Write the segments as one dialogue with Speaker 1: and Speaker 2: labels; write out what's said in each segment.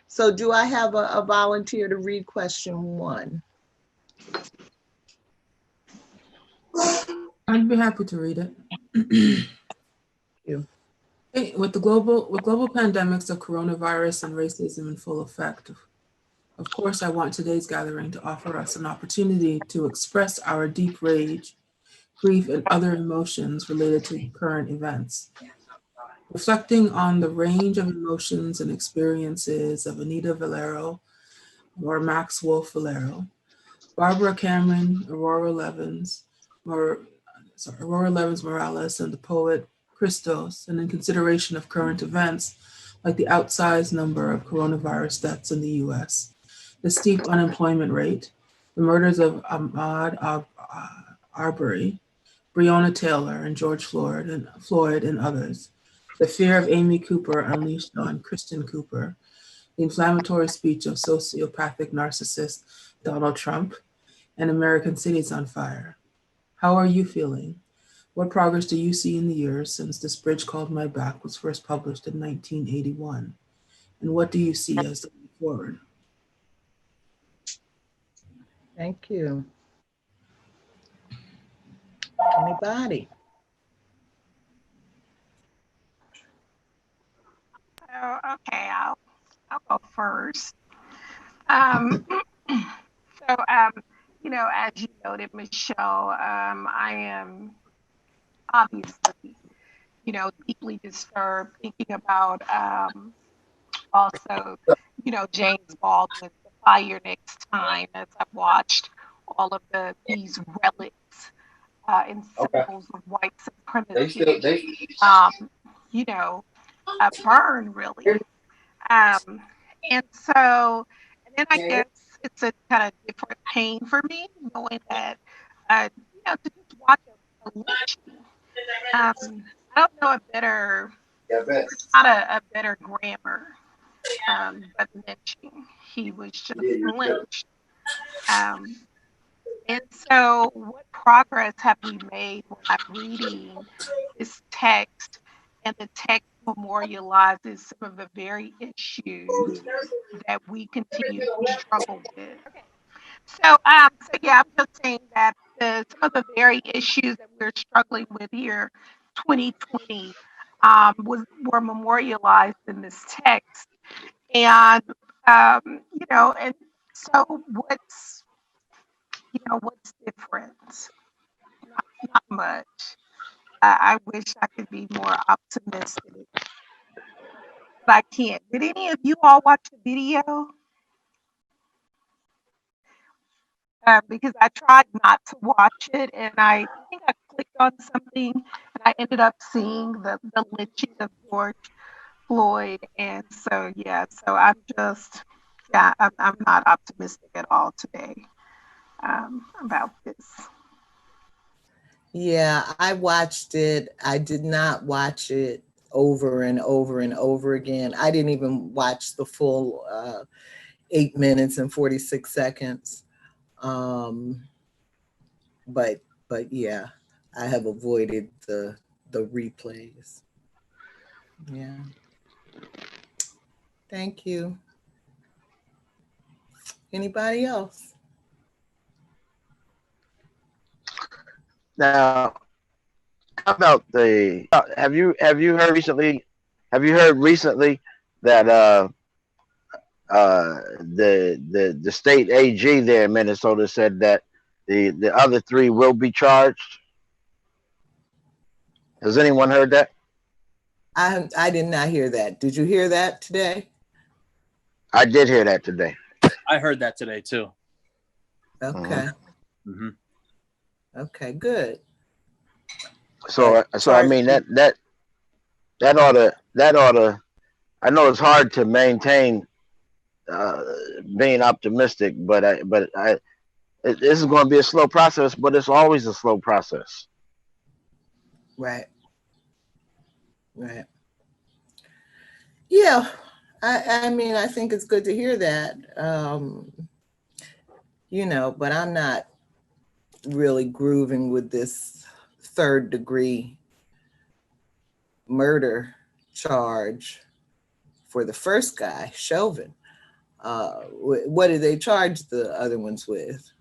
Speaker 1: So do I have a volunteer to read question 1?
Speaker 2: I'd be happy to read it.
Speaker 1: Thank you.
Speaker 2: Hey, with global pandemics of coronavirus and racism in full effect, of course, I want today's gathering to offer us an opportunity to express our deep rage, grief, and other emotions related to current events. Reflecting on the range of emotions and experiences of Anita Valero, or Max Wolf Valero, Barbara Cameron, Aurora Levins Morales, and the poet Christos, and in consideration of current events like the outsized number of coronavirus deaths in the US, the steep unemployment rate, the murders of Arbery, Breonna Taylor, and George Floyd and others, the fear of Amy Cooper unleashed on Kristen Cooper, the inflammatory speech of sociopathic narcissist Donald Trump, and American cities on fire. How are you feeling? What progress do you see in the years since This Bridge Called My Back was first published in 1981? And what do you see as the way forward?
Speaker 1: Thank you. Anybody?
Speaker 3: Oh, okay, I'll go first. Um, you know, as you noted, Michelle, I am obviously, you know, deeply disturbed thinking about also, you know, James Baldwin's The Fire Next Time, as I've watched all of these relics and symbols of white supremacy, you know, burn really. And so, and then I guess it's a kind of different pain for me knowing that, you know, to just watch a lynching. I don't know a better, not a better grammar, but lynching. He was just lynched. Um, and so, what progress have we made when I'm reading this text? And the text memorializes some of the very issues that we continue to struggle with. So, yeah, I'm just saying that some of the very issues that we're struggling with here, 2020, were memorialized in this text, and you know, and so what's different? Not much. I wish I could be more optimistic, but I can't. Did any of you all watch the video? Because I tried not to watch it, and I think I clicked on something, and I ended up seeing the lynching of George Floyd, and so yeah, so I'm not optimistic at all today about this.
Speaker 1: Yeah, I watched it. I did not watch it over and over and over again. I didn't even watch the full 8 minutes and 46 seconds. But yeah, I have avoided the replays. Yeah. Thank you. Anybody else?
Speaker 4: Now, how about have you heard recently? Have you heard recently that the state AG there in Minnesota said that the other 3 will be charged? Has anyone heard that?
Speaker 1: I did not hear that. Did you hear that today?
Speaker 4: I did hear that today.
Speaker 5: I heard that today too.
Speaker 1: Okay.
Speaker 5: Mm-hmm.
Speaker 1: Okay, good.
Speaker 4: So I mean that ought to. I know it's hard to maintain being optimistic, but this is going to be a slow process. But it's always a slow process.
Speaker 1: Right. Right. Yeah. I mean, I think it's good to hear that. You know, but I'm not really grooving with this 3rd-degree murder charge for the first guy, Chauvin. What did they charge the other ones with?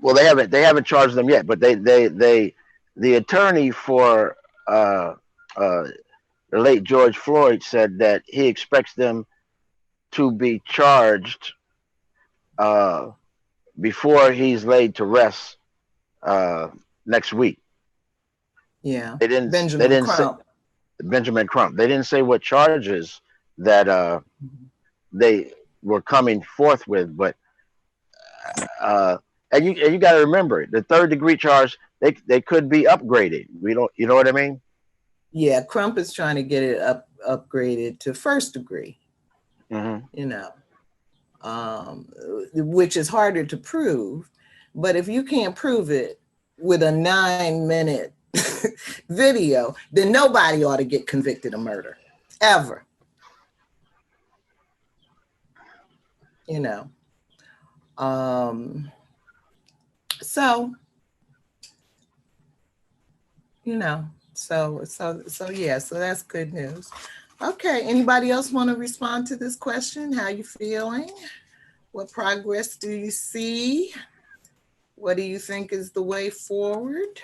Speaker 4: Well, they haven't charged them yet, but the attorney for the late George Floyd said that he expects them to be charged before he's laid to rest next week.
Speaker 1: Yeah,
Speaker 4: They didn't say Benjamin Crump. They didn't say what charges that they were coming forth with, but and you got to remember the third degree charge. They could be upgraded. You know what I mean?
Speaker 1: Yeah, Crump is trying to get it upgraded to first degree.
Speaker 4: Mm-hmm.
Speaker 1: You know, which is harder to prove. But if you can't prove it with a 9-minute video, then nobody ought to get convicted of murder, ever. You know. So, you know, so yeah, so that's good news. Okay, anybody else want to respond to this question? How you feeling? What progress do you see? What do you think is the way forward?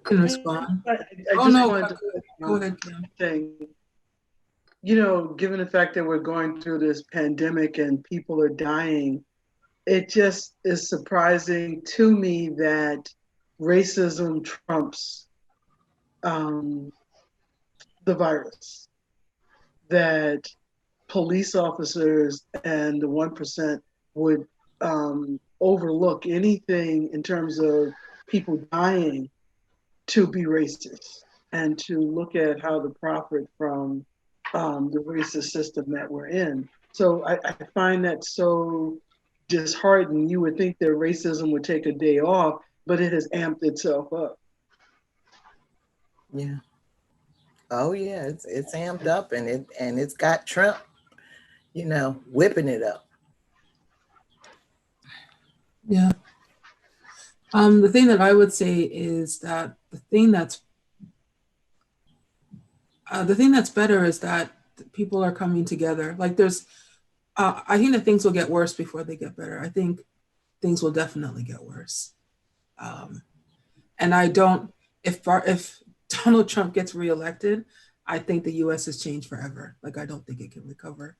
Speaker 2: Can respond.
Speaker 6: I just wanted to
Speaker 2: go ahead, Kim.
Speaker 6: Thing. You know, given the fact that we're going through this pandemic and people are dying, it just is surprising to me that racism trumps the virus. That police officers and the 1% would overlook anything in terms of people dying to be racist and to look at how to profit from the racist system that we're in. So I find that so disheartening. You would think that racism would take a day off, but it has amped itself up.
Speaker 1: Yeah. Oh yeah, it's amped up, and it's got Trump, you know, whipping it up.
Speaker 2: Yeah. The thing that I would say is that the thing that's better is that people are coming together. Like there's, I think that things will get worse before they get better. I think things will definitely get worse. And I don't, if Donald Trump gets reelected, I think the US has changed forever. Like I don't think it can recover.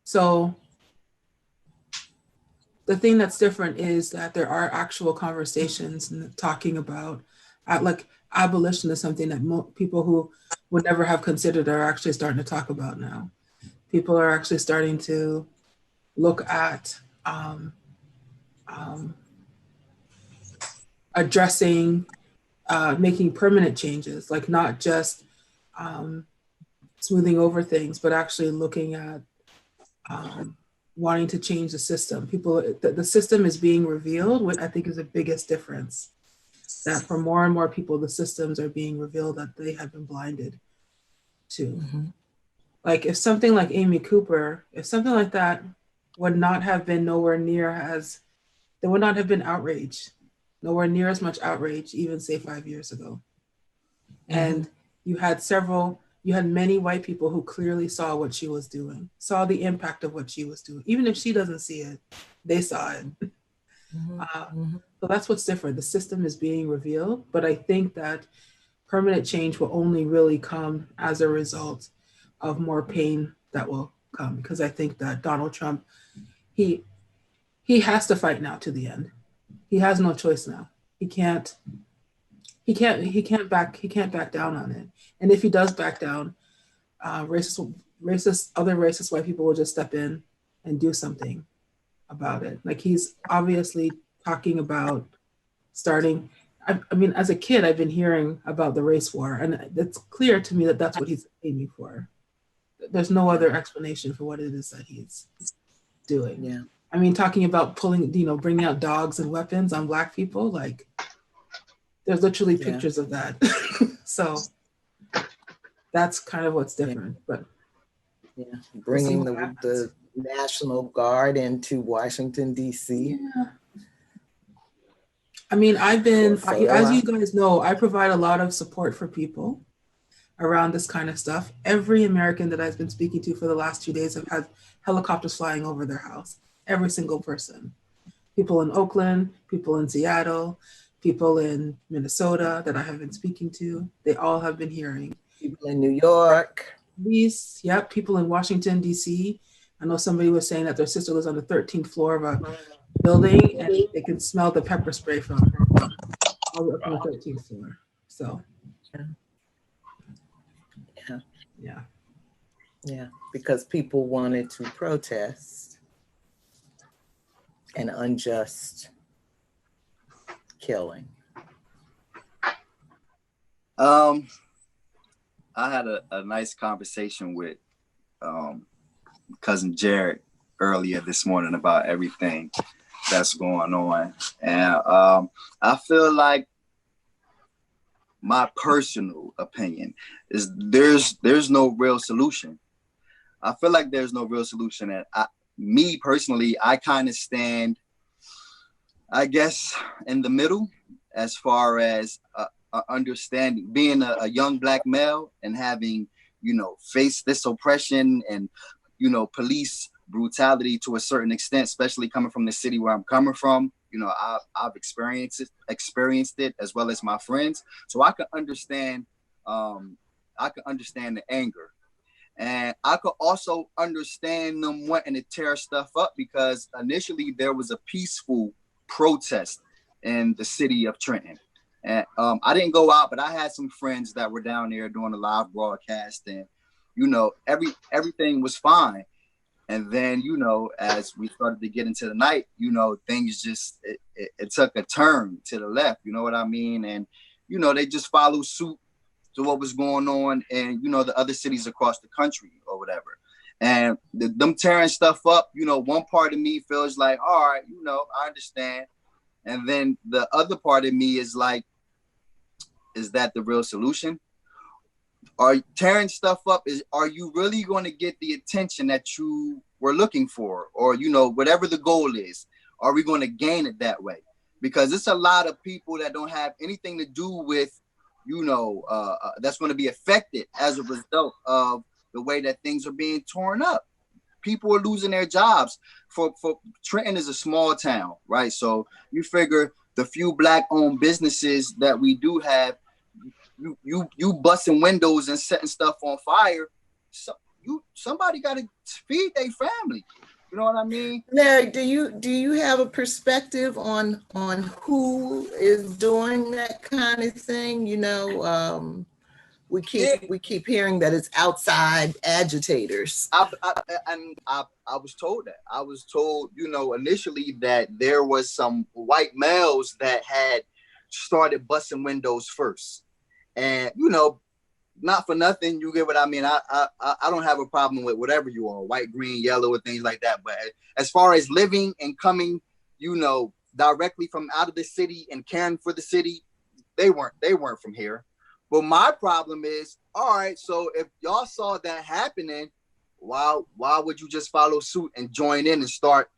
Speaker 2: So the thing that's different is that there are actual conversations talking about, like abolition is something that people who would never have considered are actually starting to talk about now. People are actually starting to look at addressing, making permanent changes, like not just smoothing over things, but actually looking at wanting to change the system. The system is being revealed, what I think is the biggest difference. That for more and more people, the systems are being revealed that they have been blinded to. Mm-hmm. Like if something like Amy Cooper, if something like that would not have been nowhere near as, there would not have been outrage, nowhere near as much outrage, even say 5 years ago. Mm-hmm. And you had many white people who clearly saw what she was doing, saw the impact of what she was doing. Even if she doesn't see it, they saw it. Mm-hmm. So that's what's different. The system is being revealed, but I think that permanent change will only really come as a result of more pain that will come, because I think that Donald Trump, he has to fight now to the end. He has no choice now. He can't back down on it. And if he does back down, other racist white people will just step in and do something about it. Like he's obviously talking about starting, I mean, as a kid, I've been hearing about the race war, and it's clear to me that that's what he's aiming for. There's no other explanation for what it is that he's doing.
Speaker 1: Yeah. I
Speaker 2: mean, talking about bringing out dogs and weapons on Black people, like there's literally pictures of that. So that's kind of what's different, but.
Speaker 1: Yeah, bringing the National Guard into Washington, D.C.
Speaker 2: Yeah. I mean, as you guys know, I provide a lot of support for people. around this kind of stuff. Every American that I've been speaking to for the last 2 days have had helicopters flying over their house. Every single person. People in Oakland, people in Seattle, people in Minnesota that I have been speaking to, they all have been hearing.
Speaker 1: People in New York.
Speaker 2: These, yep, people in Washington, D.C. I know somebody was saying that their sister was on the 13th floor of a building and they can smell the pepper spray from all the way up on the 13th floor. So,
Speaker 1: yeah, because people wanted to protest an unjust killing.
Speaker 7: I had a nice conversation with cousin Jared earlier this morning about everything that's going on, and I feel like my personal opinion is there's no real solution. I feel like there's no real solution, and me personally, I kind of stand, I guess, in the middle as far as understanding, being a young Black male and having, faced this oppression and, police brutality to a certain extent, especially coming from the city where I'm coming from. I've experienced it as well as my friends. So I can understand, the anger. And I could also understand them wanting to tear stuff up because initially there was a peaceful protest in the city of Trenton. And I didn't go out, but I had some friends that were down there doing a live broadcast, and everything was fine. And then as we started to get into the night, things just it took a turn to the left. You know what I mean? And they just followed suit to what was going on in the other cities across the country or whatever. And them tearing stuff up, one part of me feels like, all right, I understand. And then the other part of me is like, is that the real solution? Are tearing stuff up, are you really going to get the attention that you were looking for? Or, whatever the goal is, are we going to gain it that way? Because it's a lot of people that don't have anything to do with, that's going to be affected as a result of the way that things are being torn up. People are losing their jobs. For Trenton is a small town, right? So you figure the few Black-owned businesses that we do have, you busting windows and setting stuff on fire. So somebody got to feed their family. You know what I mean?
Speaker 1: Larry, do you have a perspective on who is doing that kind of thing? We keep hearing that it's outside agitators.
Speaker 7: I was told that. I was told, initially that there was some white males that had started busting windows first. And, not for nothing, you get what I mean? I don't have a problem with whatever you are, white, green, yellow, or things like that. But as far as living and coming, directly from out of the city and caring for the city, they weren't from here. But my problem is, all right, so if y'all saw that happening, why would you just follow suit and join in and start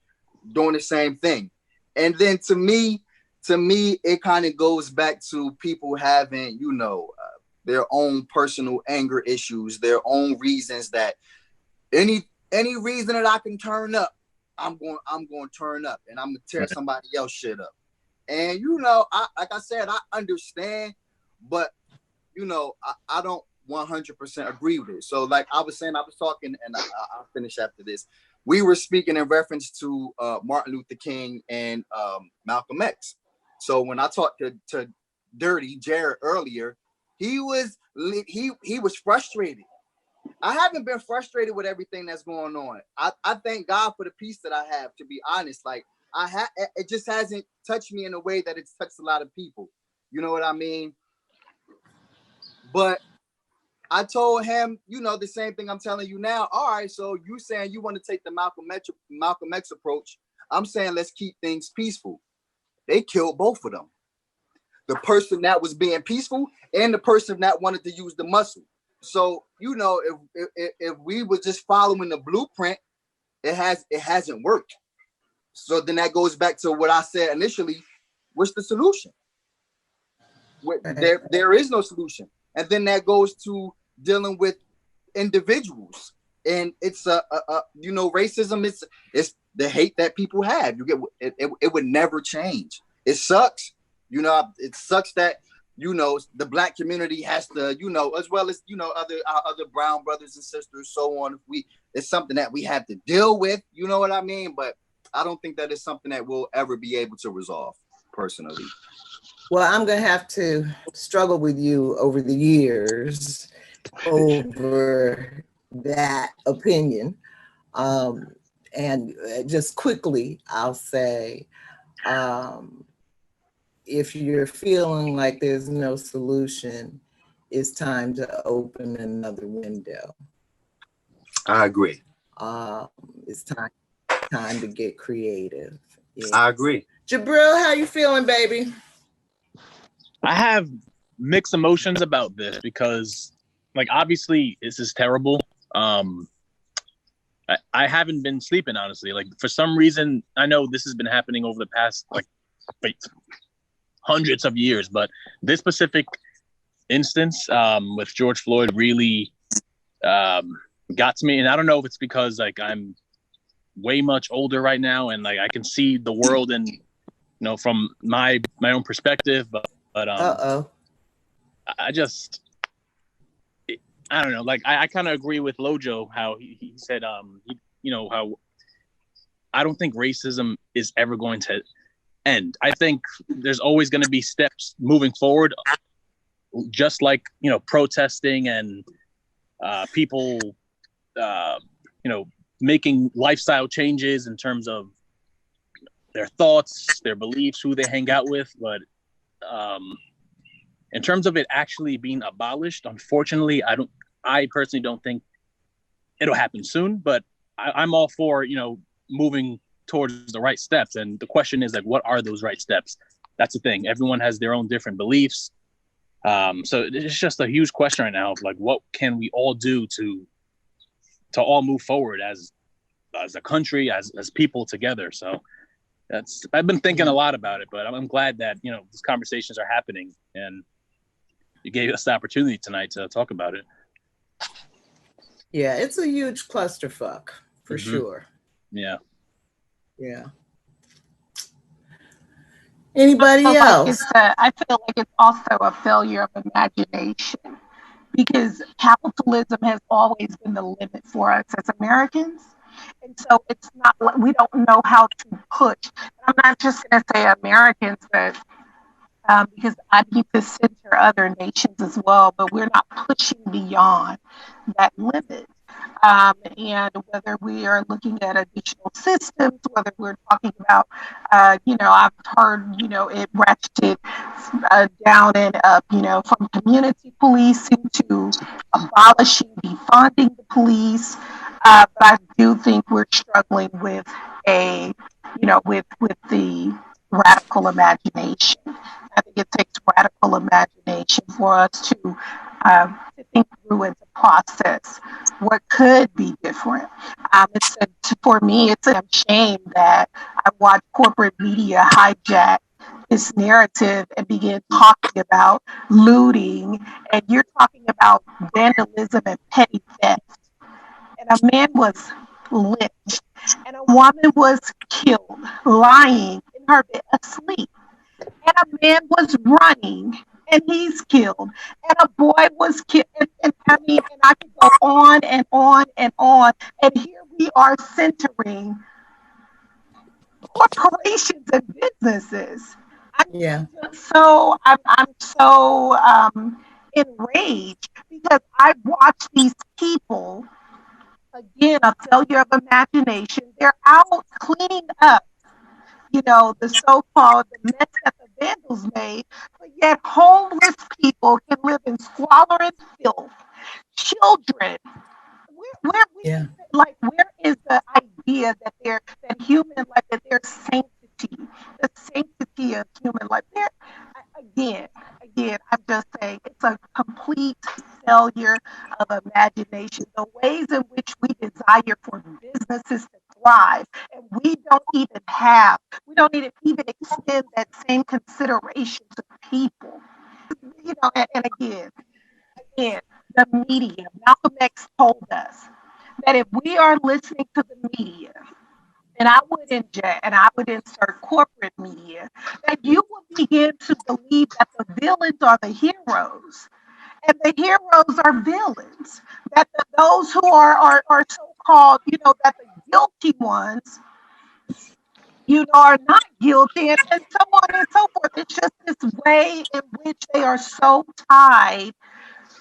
Speaker 7: doing the same thing? And then to me, it kind of goes back to people having, their own personal anger issues, their own reasons that any reason that I can turn up, I'm going to turn up and I'm going to tear somebody else shit up. And, like I said, I understand, but, I don't 100% agree with it. So like I was saying, I was talking, and I'll finish after this. We were speaking in reference to Martin Luther King and Malcolm X. So when I talked to Dirty Jared earlier, he was frustrated. I haven't been frustrated with everything that's going on. I thank God for the peace that I have, to be honest. Like it just hasn't touched me in a way that it's touched a lot of people. You know what I mean? But I told him, the same thing I'm telling you now. All right, so you saying you want to take the Malcolm X approach. I'm saying let's keep things peaceful. They killed both of them. The person that was being peaceful and the person that wanted to use the muscle. So, if we were just following the blueprint, it hasn't worked. So then that goes back to what I said initially. What's the solution? There is no solution. And then that goes to dealing with individuals. And it's you know, racism it's the hate that people have. You get it would never change. It sucks. You know, it sucks that, you know, the Black community has to, you know, as well as, you know, our other brown brothers and sisters, so on. It's something that we have to deal with, you know what I mean? But I don't think that it's something that we'll ever be able to resolve, personally.
Speaker 1: Well, I'm going to have to struggle with you over the years over that opinion. And just quickly, I'll say, if you're feeling like there's no solution, it's time to open another window.
Speaker 7: I agree.
Speaker 1: It's time to get creative. Yeah.
Speaker 7: I agree.
Speaker 1: Jibril, how you feeling, baby?
Speaker 5: I have mixed emotions about this because, like, obviously this is terrible. I haven't been sleeping, honestly. Like, for some reason, I know this has been happening over the past hundreds of years, but this specific instance with George Floyd really got to me. And I don't know if it's because, like, I'm way much older right now and, like, I can see the world and, you know, from my own perspective, but I just, I don't know. Like, I kind of agree with Lojo, how he said, you know, how I don't think racism is ever going to end. I think there's always going to be steps moving forward, just like, you know, protesting and people, you know, making lifestyle changes in terms of their thoughts, their beliefs, who they hang out with. But in terms of it actually being abolished, unfortunately, I personally don't think it'll happen soon, but I'm all for, you know, moving towards the right steps. And the question is, like, what are those right steps? That's the thing. Everyone has their own different beliefs. So it's just a huge question right now of, like, what can we all do to all move forward as a country, as people together. So I've been thinking a lot about it, but I'm glad that, you know, these conversations are happening and you gave us the opportunity tonight to talk about it.
Speaker 1: Yeah, it's a huge clusterfuck for sure.
Speaker 5: Yeah.
Speaker 1: Yeah. Anybody else?
Speaker 3: I feel like it's also a failure of imagination, because capitalism has always been the limit for us as Americans. And so it's not, we don't know how to push. I'm not just going to say Americans, but because I need to center other nations as well, but we're not pushing beyond that limit. And whether we are looking at additional systems, whether we're talking about, you know, I've heard, you know, it ratcheted down and up, you know, from community policing to abolishing, defunding the police. But I do think we're struggling with with the radical imagination. I think it takes radical imagination for us to think through and to process what could be different. For me, it's a shame that I watch corporate media hijack this narrative and begin talking about looting, and you're talking about vandalism and petty theft. And a man was lynched, and a woman was killed, lying in her bed asleep. And a man was running and he's killed. And a boy was killed. And I mean, and I can go on and on and on. And here we are centering corporations and businesses. I'm so enraged because I watch these people, again, a failure of imagination. They're out cleaning up, you know, the so-called mess that the vandals made, but yet homeless people can live in squalor and filth. Children, where is the idea that human life, that there's sanctity, the sanctity of human life? Again, I'm just saying it's a complete failure of imagination. The ways in which we desire for businesses to thrive, and we don't even extend that same consideration to people. You know, and again, the media. Malcolm X told us that if we are listening to the media, and I would inject and I would insert corporate media, that you will begin to believe that the villains are the heroes and the heroes are villains. That those who are so-called, that the guilty ones, are not guilty, and so on and so forth. It's just this way in which they are so tied,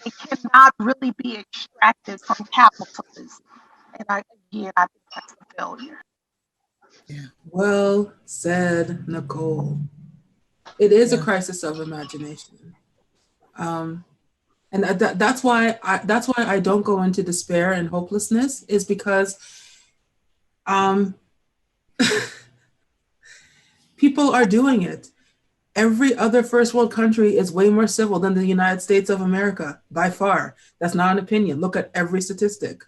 Speaker 3: they cannot really be extracted from capitalism. And I think that's a failure.
Speaker 1: Yeah.
Speaker 2: Well said, Nicole. It is a
Speaker 1: Yeah.
Speaker 2: crisis of imagination. And that's why I don't go into despair and hopelessness, is because people are doing it. Every other first world country is way more civil than the United States of America, by far. That's not an opinion. Look at every statistic.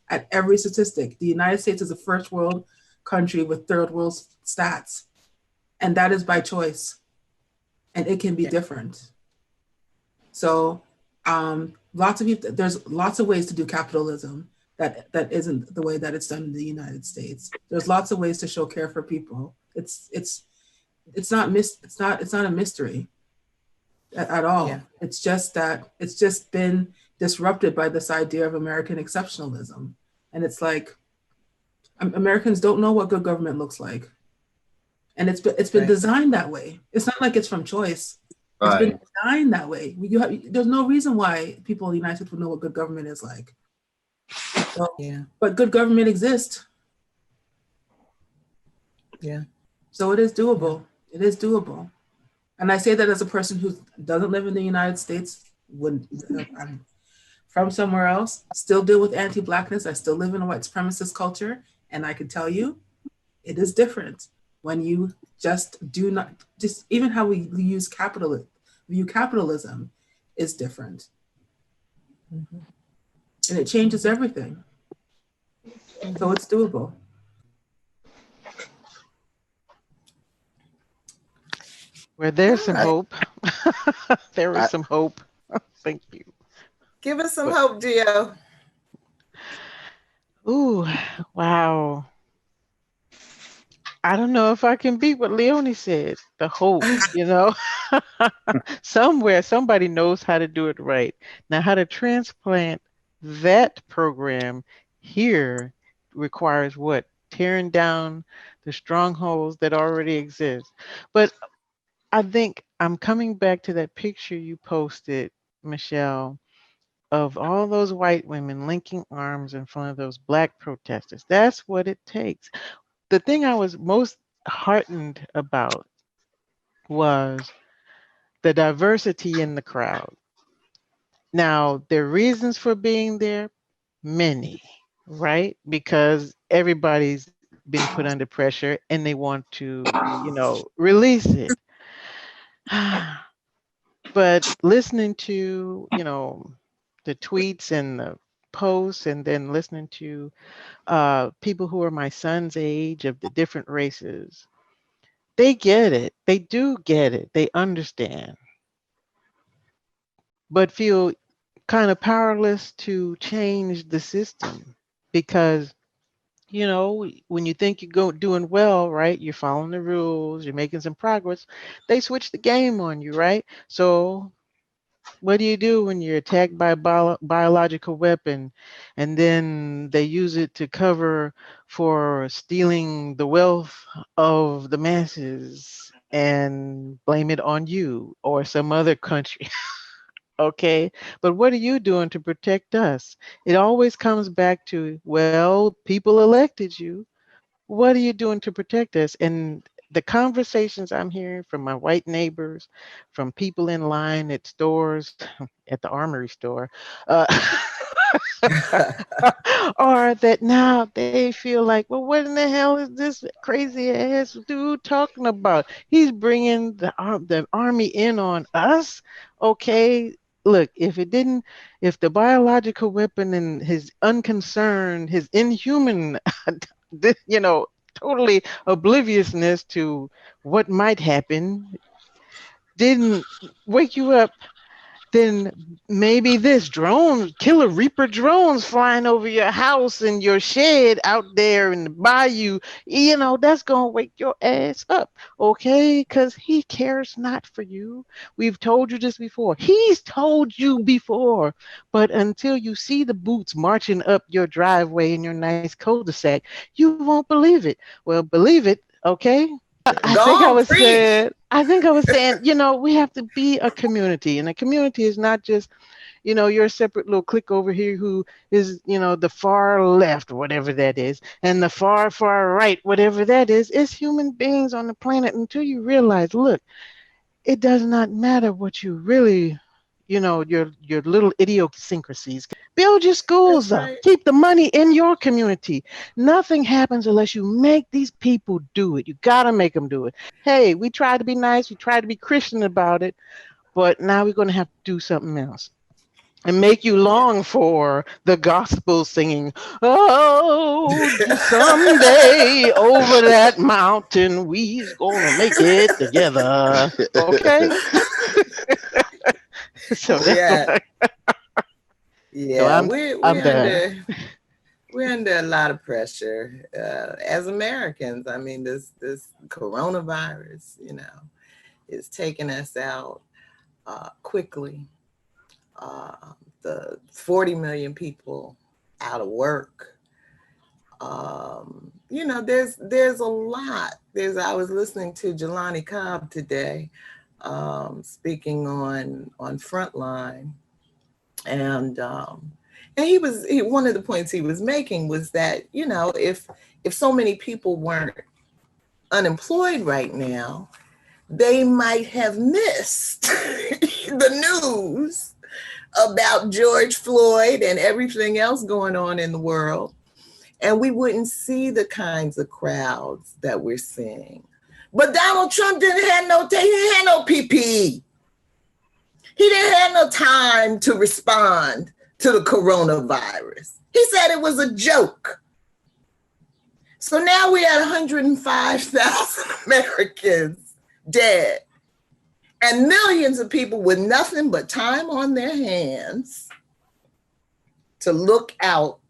Speaker 2: At every statistic, the United States is a first world country with third world stats. And that is by choice. And it can be different. So there's lots of ways to do capitalism that isn't the way that it's done in the United States. There's lots of ways to show care for people. It's not a mystery at all.
Speaker 1: Yeah.
Speaker 2: It's just that it's just been disrupted by this idea of American exceptionalism. And it's like, Americans don't know what good government looks like. And it's been designed that way. It's not like it's from choice. It's been designed that way. There's no reason why people in the United States would know what good government is like. So, but good government exists. Yeah. So it is doable. Yeah. It is doable. And I say that as a person who doesn't live in the United States, I'm from somewhere else, still deal with anti-Blackness. I still live in a white supremacist culture. And I can tell you, it is different when you even how we view capitalism is different. Mm-hmm. And it changes everything. So it's doable.
Speaker 8: Well, there's some hope. There is some hope. Thank you.
Speaker 1: Give us some hope, Gio.
Speaker 8: Ooh, wow. I don't know if I can beat what Leonie said. The hope, somewhere somebody knows how to do it right. Now, how to transplant that program here requires what? Tearing down the strongholds that already exist. But I think I'm coming back to that picture you posted, Michelle, of all those white women linking arms in front of those Black protesters. That's what it takes. The thing I was most heartened about was the diversity in the crowd. Now, there are reasons for being there, many, right? Because everybody's been put under pressure and they want to, release it. But listening to, the tweets and the posts, and then listening to people who are my son's age of the different races, they get it. They do get it. They understand. But feel kind of powerless to change the system because, when you think you're doing well, right? You're following the rules, you're making some progress. They switch the game on you, right? So what do you do when you're attacked by a biological weapon and then they use it to cover for stealing the wealth of the masses and blame it on you or some other country? Okay, but what are you doing to protect us? It always comes back to, well, people elected you. What are you doing to protect us? And the conversations I'm hearing from my white neighbors, from people in line at stores, at the armory store, are that now they feel like, well, what in the hell is this crazy ass dude talking about? He's bringing the army in on us. Okay, look, if the biological weapon and his unconcerned, his inhuman, totally obliviousness to what might happen didn't wake you up, then maybe this drone, killer reaper drones flying over your house and your shed out there in the bayou, that's going to wake your ass up, okay? Because he cares not for you. We've told you this before. He's told you before. But until you see the boots marching up your driveway in your nice cul-de-sac, you won't believe it. Well, believe it, okay? I think I was saying, we have to be a community, and a community is not just, you're a separate little clique over here who is, the far left, whatever that is, and the far, far right, whatever that is. It's human beings on the planet until you realize, look, it does not matter what you really, your little idiosyncrasies. Build your schools up.
Speaker 1: Right.
Speaker 8: Keep the money in your community. Nothing happens unless you make these people do it. You got to make them do it. Hey, we tried to be nice. We tried to be Christian about it. But now we're going to have to do something else and make you long for the gospel singing. Oh, someday over that mountain, we's going to make it together. Okay? So that's
Speaker 1: yeah,
Speaker 8: so
Speaker 1: we're
Speaker 8: I'm done.
Speaker 1: under a lot of pressure as Americans. I mean, this coronavirus, is taking us out quickly. The 40 million people out of work. There's a lot. I was listening to Jelani Cobb today, speaking on Frontline, and one of the points he was making was that if so many people weren't unemployed right now, they might have missed the news about George Floyd and everything else going on in the world, and we wouldn't see the kinds of crowds that we're seeing. But Donald Trump didn't have no PPE. He didn't have no time to respond to the coronavirus. He said it was a joke. So now we're at 105,000 Americans dead, and millions of people with nothing but time on their hands to look out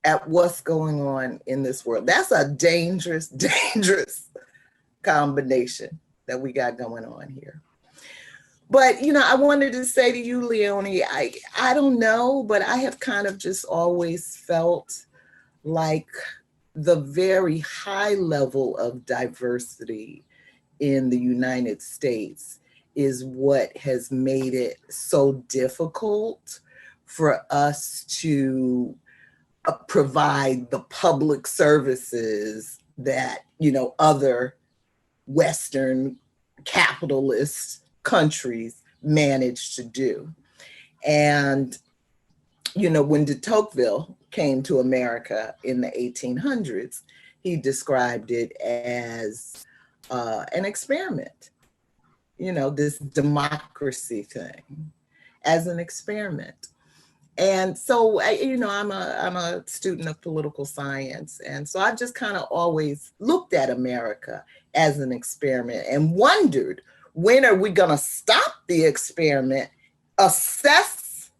Speaker 1: at what's going on in this world. That's a dangerous, dangerous combination that we got going on here. But, I wanted to say to you, Leonie, I don't know, but I have kind of just always felt like the very high level of diversity in the United States is what has made it so difficult for us to provide the public services that, other Western capitalist countries manage to do. And, when de Tocqueville came to America in the 1800s, he described it as an experiment, this democracy thing as an experiment. And so, I'm a student of political science. And so I've just kind of always looked at America as an experiment and wondered, when are we going to stop the experiment, assess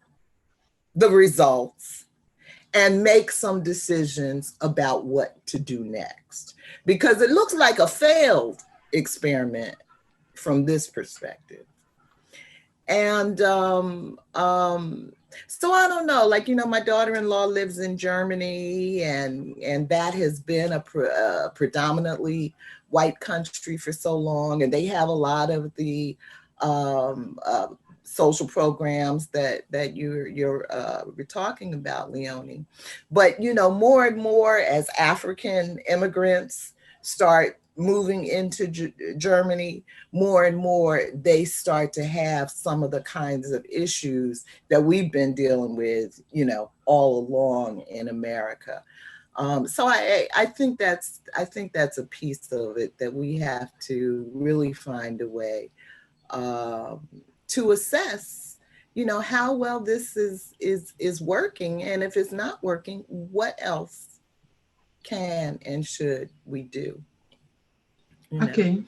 Speaker 1: the results, and make some decisions about what to do next? Because it looks like a failed experiment from this perspective. And so I don't know, my daughter-in-law lives in Germany, and that has been a predominantly white country for so long, and they have a lot of the social programs that you're talking about, Leonie. But more and more as African immigrants start moving into Germany, more and more they start to have some of the kinds of issues that we've been dealing with, all along in America. So I think that's a piece of it that we have to really find a way to assess, how well this is working, and if it's not working, what else can and should we do?
Speaker 2: Okay.